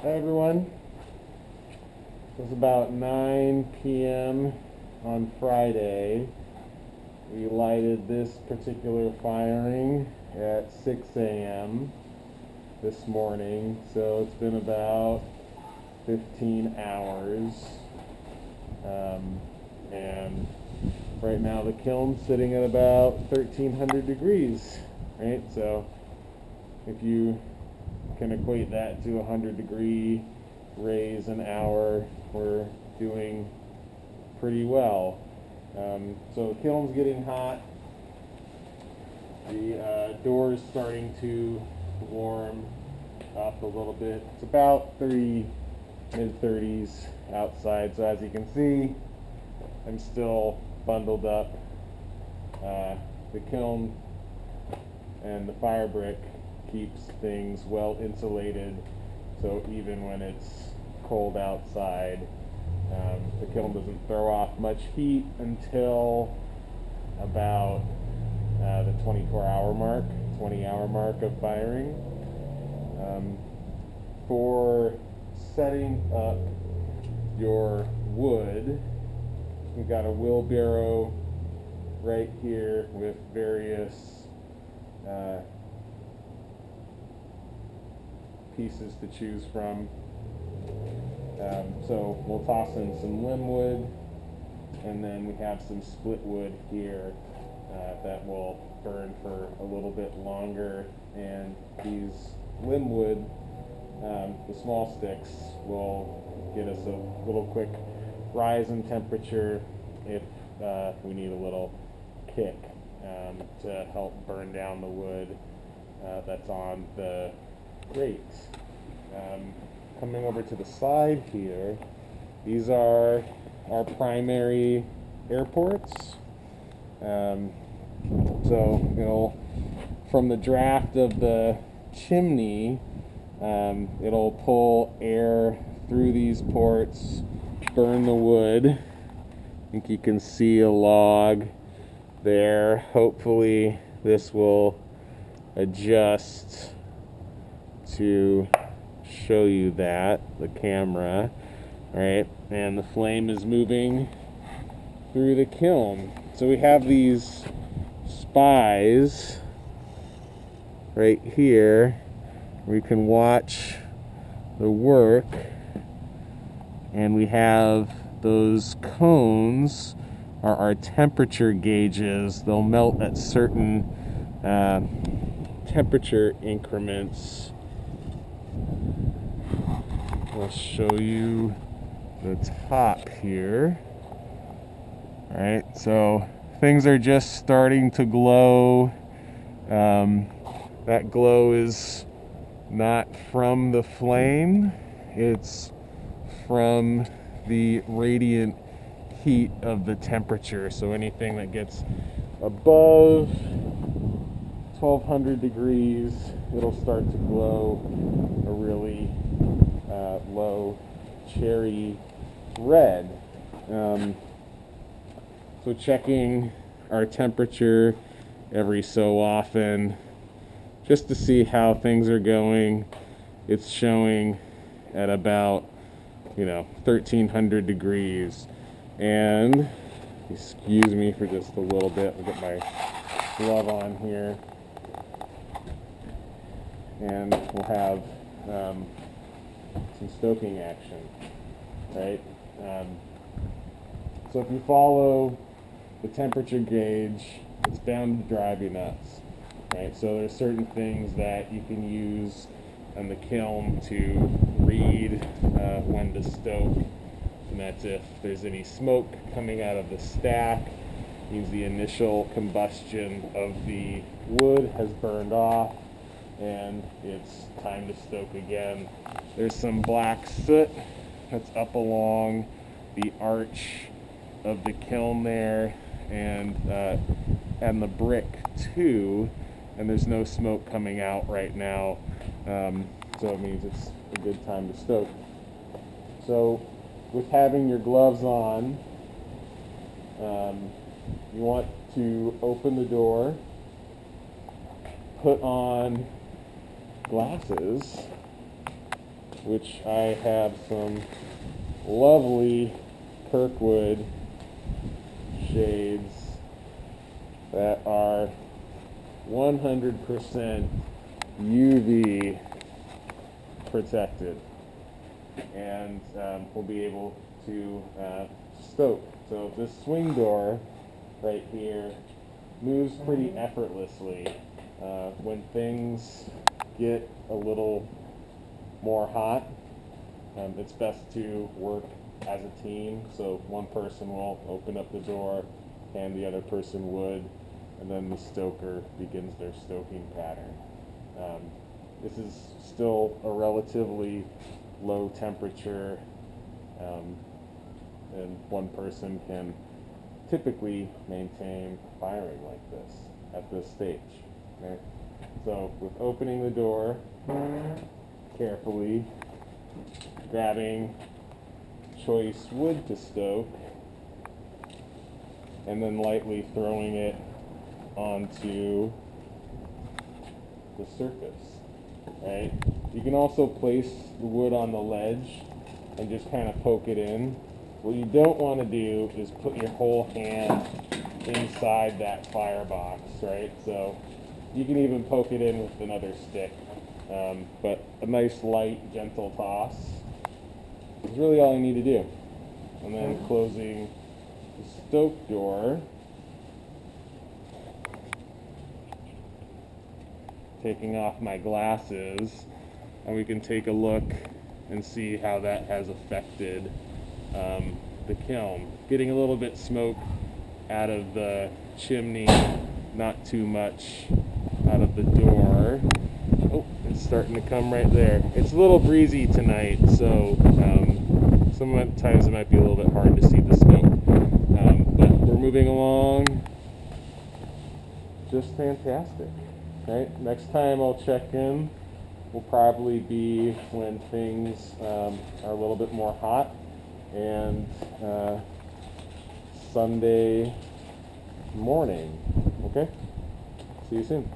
Hi everyone. It was about 9 p.m. on Friday. We lighted this particular firing at 6 a.m. this morning, so it's been about 15 hours. And right now the kiln's sitting at about 1300 degrees, right? So if you can equate that to a 100-degree raise an hour, we're doing pretty well. So the kiln's getting hot. The door is starting to warm up a little bit. It's about mid-30s outside, so as you can see, I'm still bundled up. The kiln and the fire brick keeps things well insulated, so even when it's cold outside, the kiln doesn't throw off much heat until about the 20-hour mark of firing. For setting up your wood, we've got a wheelbarrow right here with various pieces to choose from. So we'll toss in some limb wood, and then we have some split wood here that will burn for a little bit longer. And these limb wood, the small sticks, will get us a little quick rise in temperature if we need a little kick to help burn down the wood that's on the grate. Coming over to the side here, these are our primary air ports. So from the draft of the chimney, it'll pull air through these ports, burn the wood. I think you can see a log there. Hopefully this will adjust to show you that, the camera, right? And the flame is moving through the kiln. So we have these spies right here. We can watch the work, and we have those cones are our temperature gauges. They'll melt at certain temperature increments. I'll show you the top here. All right, so things are just starting to glow. That glow is not from the flame, it's from the radiant heat of the temperature. So anything that gets above 1200 degrees, it'll start to glow a really low cherry red. So checking our temperature every so often just to see how things are going. It's showing at about 1300 degrees. And excuse me for just a little bit, I'll get my glove on here, and we'll have some stoking action, right? So if you follow the temperature gauge, it's bound to drive you nuts, right? So there's certain things that you can use in the kiln to read when to stoke, and that's if there's any smoke coming out of the stack, means the initial combustion of the wood has burned off and it's time to stoke again. There's some black soot that's up along the arch of the kiln there, and the brick too, and there's no smoke coming out right now, so it means it's a good time to stoke. So with having your gloves on, you want to open the door, put on glasses, which I have some lovely Kirkwood shades that are 100% UV protected, and we'll be able to stoke. So this swing door right here moves pretty effortlessly. When things get a little more hot, it's best to work as a team. So one person will open up the door and the other person would, and then the stoker begins their stoking pattern. This is still a relatively low temperature, and one person can typically maintain firing like this at this stage. Okay? So with opening the door carefully, grabbing choice wood to stoke, and then lightly throwing it onto the surface. Right? You can also place the wood on the ledge and just kind of poke it in. What you don't want to do is put your whole hand inside that firebox, right? So you can even poke it in with another stick. But a nice light, gentle toss is really all you need to do. And then closing the stoke door, taking off my glasses, and we can take a look and see how that has affected the kiln. Getting a little bit smoke out of the chimney, not too much out of the door. Oh, it's starting to come right there. It's a little breezy tonight, so sometimes it might be a little bit hard to see the smoke. But we're moving along just fantastic. Right? Next time I'll check in will probably be when things are a little bit more hot, and Sunday morning. Okay? See you soon.